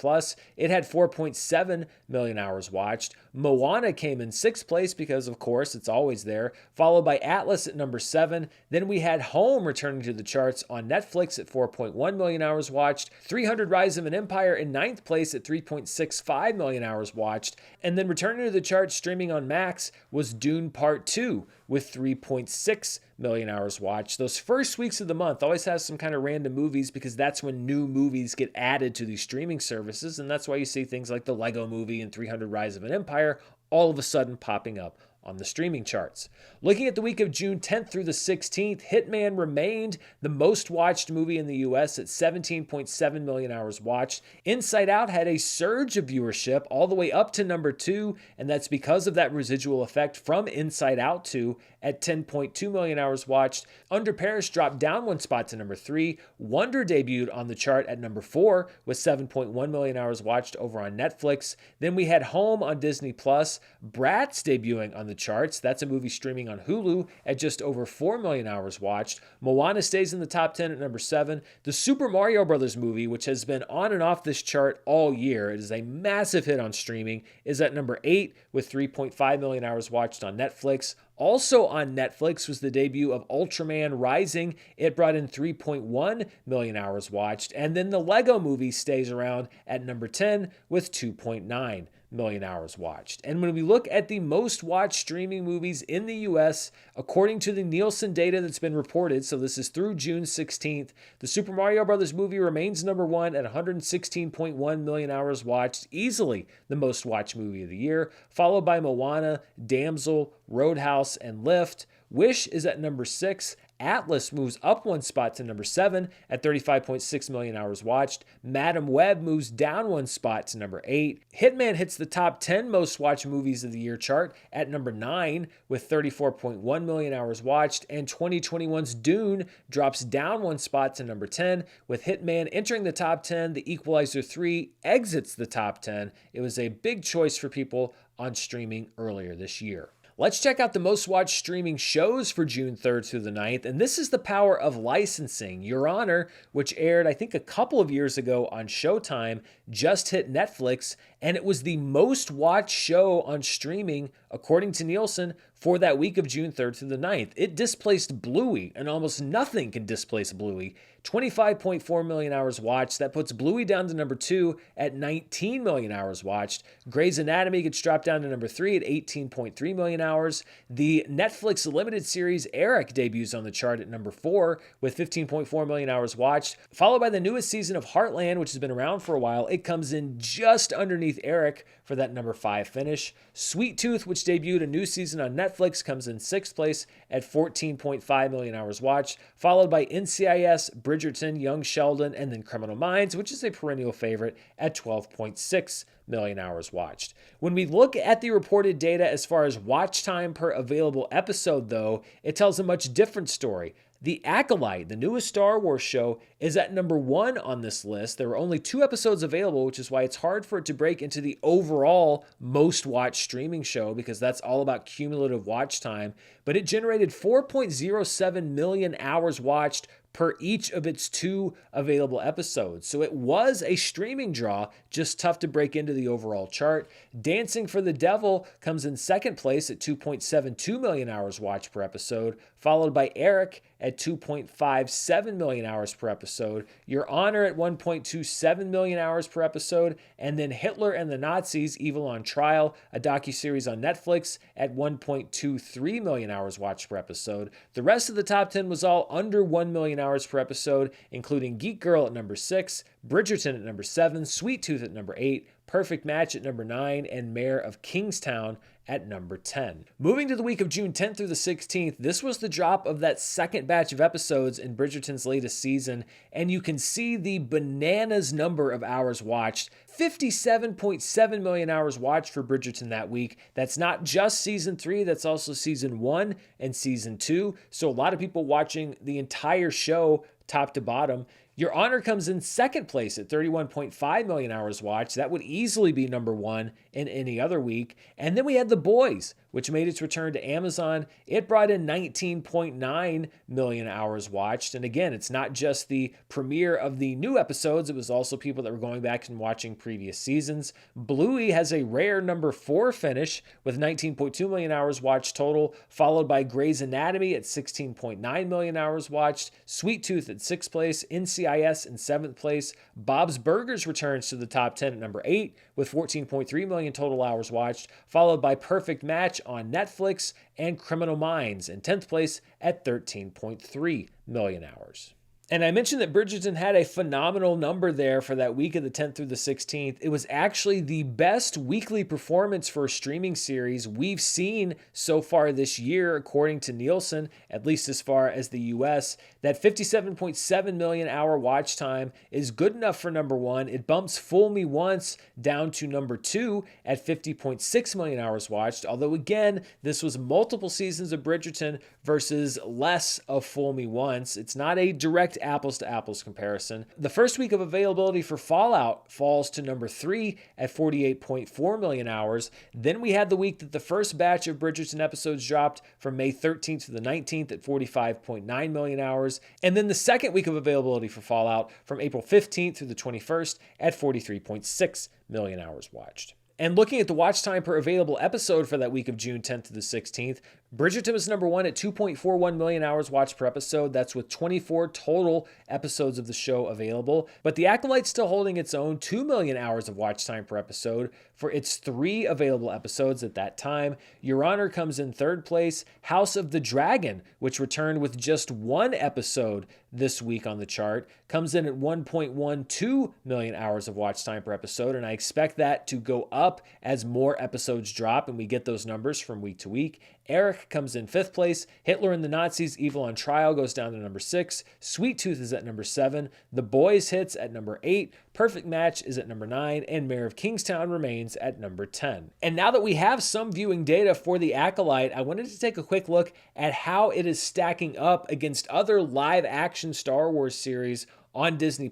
It had 4.7 million hours watched. Moana came in sixth place because, of course, it's always there, followed by Atlas at number 7. Then we had Home returning to the charts on Netflix at 4.1 million hours watched. 300 Rise of an Empire in ninth place at 3.65 million hours watched. And then returning to the charts streaming on Max was Dune Part 2 with 3.6 million hours watched. Those first weeks of the month always has some kind of random movies because that's when new movies get added to these streaming services, and that's why you see things like the Lego Movie and 300 Rise of an Empire all of a sudden popping up on the streaming charts. Looking at the week of June 10th through the 16th, Hitman remained the most watched movie in the US at 17.7 million hours watched. Inside Out had a surge of viewership all the way up to number 2, and that's because of that residual effect from Inside Out 2 at 10.2 million hours watched. Under Paris dropped down 1 spot to number 3. Wonder debuted on the chart at number 4 with 7.1 million hours watched over on Netflix. Then we had Home on Disney+. Bratz debuting on the charts. That's a movie streaming on Hulu at just over 4 million hours watched. Moana stays in the top 10 at number 7. The Super Mario Brothers movie, which has been on and off this chart all year, it is a massive hit on streaming, is at number 8 with 3.5 million hours watched on Netflix. Also on Netflix was the debut of Ultraman Rising. It brought in 3.1 million hours watched. And then the Lego Movie stays around at number 10 with 2.9 million hours watched. And when we look at the most watched streaming movies in the US, according to the Nielsen data that's been reported, so this is through June 16th, the Super Mario Brothers movie remains number 1 at 116.1 million hours watched, easily the most watched movie of the year, followed by Moana, Damsel, Roadhouse, and Lift. Wish is at number 6. Atlas moves up 1 spot to number 7 at 35.6 million hours watched. Madam Web moves down 1 spot to number 8. Hitman hits the top 10 most watched movies of the year chart at number 9 with 34.1 million hours watched. And 2021's Dune drops down 1 spot to number 10 with Hitman entering the top 10. The Equalizer 3 exits the top 10. It was a big choice for people on streaming earlier this year. Let's check out the most watched streaming shows for June 3rd through the 9th, and this is the power of licensing. Your Honor, which aired I think a couple of years ago on Showtime, just hit Netflix, and it was the most watched show on streaming according to Nielsen for that week of June 3rd through the 9th. It displaced Bluey, and almost nothing can displace Bluey. 25.4 million hours watched. That puts Bluey down to number 2 at 19 million hours watched. Grey's Anatomy gets dropped down to number 3 at 18.3 million hours. The Netflix limited series Eric debuts on the chart at number 4 with 15.4 million hours watched, followed by the newest season of Heartland, which has been around for a while. It comes in just underneath Eric for that number 5 finish. Sweet Tooth, which debuted a new season on Netflix, comes in 6th place at 14.5 million hours watched, followed by NCIS, Bridgerton, Young Sheldon, and then Criminal Minds, which is a perennial favorite at 12.6 million hours watched. When we look at the reported data as far as watch time per available episode, though, it tells a much different story. The Acolyte, the newest Star Wars show, is at number 1 on this list. There were only 2 episodes available, which is why it's hard for it to break into the overall most watched streaming show because that's all about cumulative watch time. But it generated 4.07 million hours watched per each of its 2 available episodes. So it was a streaming draw, just tough to break into the overall chart. Dancing for the Devil comes in second place at 2.72 million hours watched per episode, followed by Eric at 2.57 million hours per episode, Your Honor at 1.27 million hours per episode, and then Hitler and the Nazis, Evil on Trial, a docuseries on Netflix, at 1.23 million hours watched per episode. The rest of the top 10 was all under 1 million hours per episode, including Geek Girl at number 6, Bridgerton at number 7, Sweet Tooth at number 8, Perfect Match at number 9, and Mayor of Kingstown at number 10. Moving to the week of June 10th through the 16th, this was the drop of that second batch of episodes in Bridgerton's latest season, and you can see the bananas number of hours watched. 57.7 million hours watched for Bridgerton that week. That's not just season 3, that's also season 1 and season 2. So a lot of people watching the entire show top to bottom. Your Honor comes in second place at 31.5 million hours watched. That would easily be number 1 in any other week. And then we had The Boys, which made its return to Amazon. It brought in 19.9 million hours watched. And again, it's not just the premiere of the new episodes, it was also people that were going back and watching previous seasons. Bluey has a rare number 4 finish with 19.2 million hours watched total, followed by Grey's Anatomy at 16.9 million hours watched, Sweet Tooth at 6th place, NCIS in 7th place. Bob's Burgers returns to the top 10 at number 8 with 14.3 million total hours watched, followed by Perfect Match on Netflix and Criminal Minds in 10th place at 13.3 million hours. And I mentioned that Bridgerton had a phenomenal number there for that week of the 10th through the 16th. It was actually the best weekly performance for a streaming series we've seen so far this year, according to Nielsen, at least as far as the US. That 57.7 million hour watch time is good enough for number 1. It bumps Fool Me Once down to number 2 at 50.6 million hours watched. Although again, this was multiple seasons of Bridgerton versus less of Fool Me Once. It's not a direct apples to apples comparison. The first week of availability for Fallout falls to number 3 at 48.4 million hours. Then we had the week that the first batch of Bridgerton episodes dropped from May 13th to the 19th at 45.9 million hours. And then the second week of availability for Fallout from April 15th through the 21st at 43.6 million hours watched. And looking at the watch time per available episode for that week of June 10th to the 16th, Bridgerton was number 1 at 2.41 million hours watched per episode. That's with 24 total episodes of the show available. But The Acolyte's still holding its own 2 million hours of watch time per episode for its 3 available episodes at that time. Your Honor comes in third place. House of the Dragon, which returned with just 1 episode this week on the chart, comes in at 1.12 million hours of watch time per episode. And I expect that to go up as more episodes drop and we get those numbers from week to week. Eric comes in 5th place. Hitler and the Nazis, Evil on Trial goes down to number 6. Sweet Tooth is at number 7. The Boys hits at number 8. Perfect Match is at number 9. And Mayor of Kingstown remains at number 10. And now that we have some viewing data for The Acolyte, I wanted to take a quick look at how it is stacking up against other live action Star Wars series on Disney+.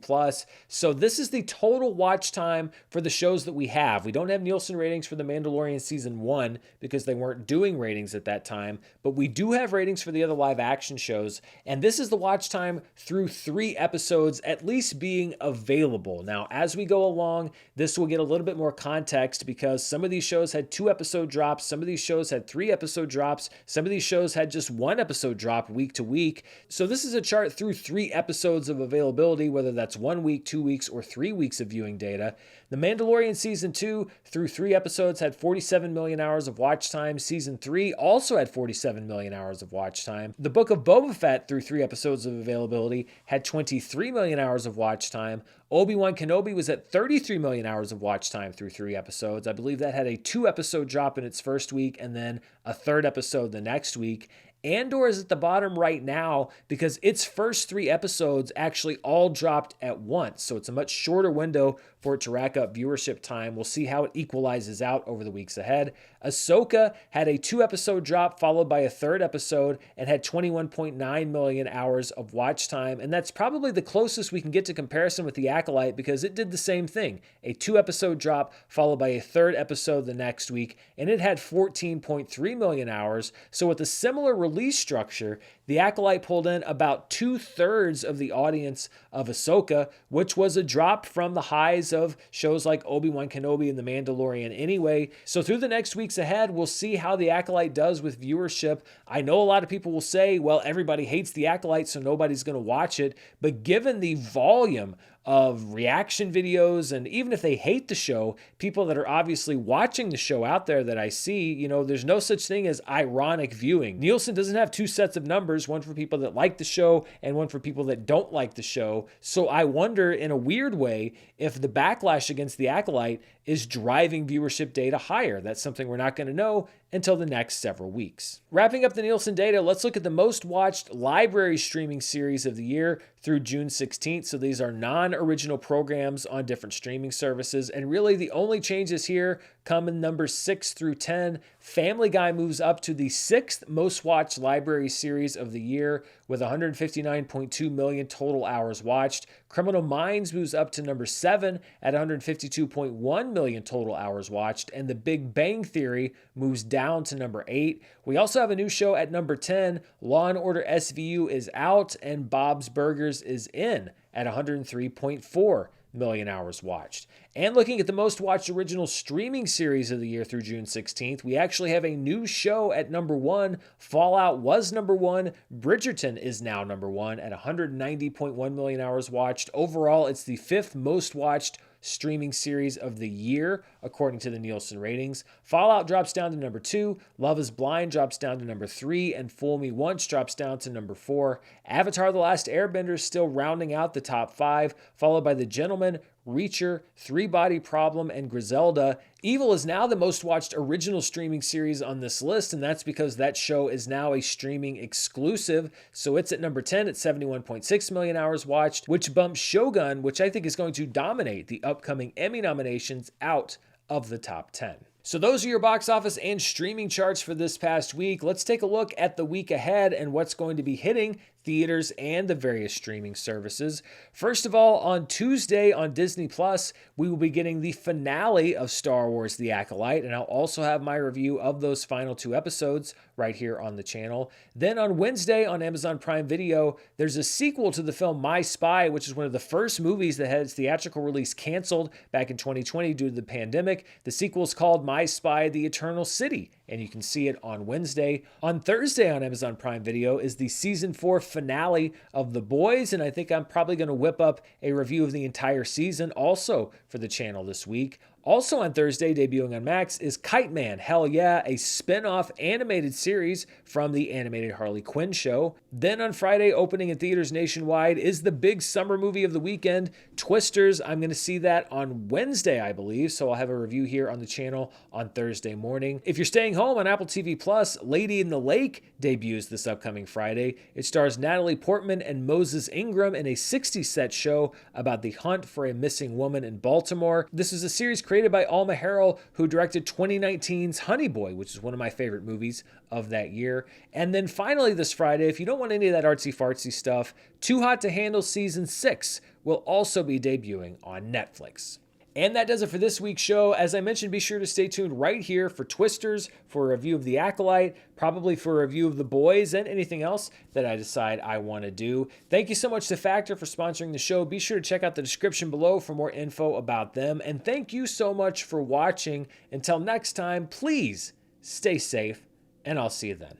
So this is the total watch time for the shows that we have. We don't have Nielsen ratings for The Mandalorian Season 1 because they weren't doing ratings at that time, but we do have ratings for the other live action shows, and this is the watch time through 3 episodes at least being available. Now, as we go along, this will get a little bit more context because some of these shows had 2 episode drops, some of these shows had 3 episode drops, some of these shows had just 1 episode drop week to week. So this is a chart through 3 episodes of availability, whether that's 1 week, 2 weeks, or 3 weeks of viewing data. The Mandalorian Season 2 through 3 episodes had 47 million hours of watch time. Season 3 also had 47 million hours of watch time. The Book of Boba Fett through 3 episodes of availability had 23 million hours of watch time. Obi-Wan Kenobi was at 33 million hours of watch time through 3 episodes. I believe that had a 2 episode drop in its first week and then a 3rd episode the next week. Andor is at the bottom right now because its first 3 episodes actually all dropped at once. So it's a much shorter window for it to rack up viewership time. We'll see how it equalizes out over the weeks ahead. Ahsoka had a 2 episode drop followed by a 3rd episode and had 21.9 million hours of watch time. And that's probably the closest we can get to comparison with The Acolyte because it did the same thing. A 2 episode drop followed by a 3rd episode the next week, and it had 14.3 million hours. So with a similar release release structure, The Acolyte pulled in about 2/3 of the audience of Ahsoka, which was a drop from the highs of shows like Obi-Wan Kenobi and The Mandalorian anyway. So through the next weeks ahead, we'll see how The Acolyte does with viewership. I know a lot of people will say, well, everybody hates The Acolyte, so nobody's going to watch it. But given the volume of reaction videos, and even if they hate the show, people that are obviously watching the show out there that I see, there's no such thing as ironic viewing. Nielsen doesn't have two sets of numbers, one for people that like the show and one for people that don't like the show. So I wonder, in a weird way, if the backlash against The Acolyte is driving viewership data higher. That's something we're not going to know until the next several weeks. Wrapping up the Nielsen data, let's look at the most watched library streaming series of the year through June 16th. So these are non-original programs on different streaming services. And really the only changes here come in numbers 6 through 10. Family Guy moves up to the 6th most watched library series of the year with 159.2 million total hours watched. Criminal Minds moves up to number 7 at 152.1 million total hours watched. And The Big Bang Theory moves down to number 8. We also have a new show at number 10. Law & Order SVU is out and Bob's Burgers is in at 103.4 million hours watched. And looking at the most watched original streaming series of the year through June 16th, we actually have a new show at number 1. Fallout was number 1. Bridgerton is now number 1 at 190.1 million hours watched. Overall, it's the 5th most watched streaming series of the year, according to the Nielsen ratings. Fallout drops down to number 2. Love is Blind drops down to number 3. And Fool Me Once drops down to number 4. Avatar: The Last Airbender is still rounding out the top 5, followed by The Gentleman, Reacher, Three Body Problem, and Griselda. Evil is now the most watched original streaming series on this list, and that's because that show is now a streaming exclusive. So it's at number 10 at 71.6 million hours watched, which bumps Shogun, which I think is going to dominate the upcoming Emmy nominations, out of the top 10. So those are your box office and streaming charts for this past week. Let's take a look at the week ahead and what's going to be hitting theaters and the various streaming services. First of all, on Tuesday on Disney Plus, we will be getting the finale of Star Wars: The Acolyte, and I'll also have my review of those final 2 episodes right here on the channel. Then on Wednesday on Amazon Prime Video, there's a sequel to the film My Spy, which is one of the first movies that had its theatrical release canceled back in 2020 due to the pandemic. The sequel is called My Spy: The Eternal City, and you can see it on Wednesday. On Thursday on Amazon Prime Video is the season 4 finale of The Boys, and I think I'm probably going to whip up a review of the entire season also for the channel this week. Also on Thursday, debuting on Max, is Kite Man, Hell Yeah, a spin-off animated series from the animated Harley Quinn show. Then on Friday, opening in theaters nationwide, is the big summer movie of the weekend, Twisters. I'm going to see that on Wednesday, I believe, so I'll have a review here on the channel on Thursday morning. If you're staying home on Apple TV Plus, Lady in the Lake debuts this upcoming Friday. It stars Natalie Portman and Moses Ingram in a 60s set show about the hunt for a missing woman in Baltimore. This is a series created by Alma Harrell, who directed 2019's Honey Boy, which is one of my favorite movies of that year. And then finally this Friday, if you don't want any of that artsy-fartsy stuff, Too Hot to Handle Season 6 will also be debuting on Netflix. And that does it for this week's show. As I mentioned, be sure to stay tuned right here for Twisters, for a review of The Acolyte, probably for a review of The Boys, and anything else that I decide I want to do. Thank you so much to Factor for sponsoring the show. Be sure to check out the description below for more info about them. And thank you so much for watching. Until next time, please stay safe, and I'll see you then.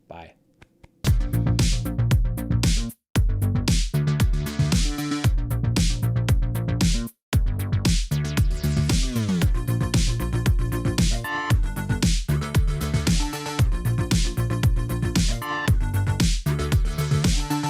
Bye.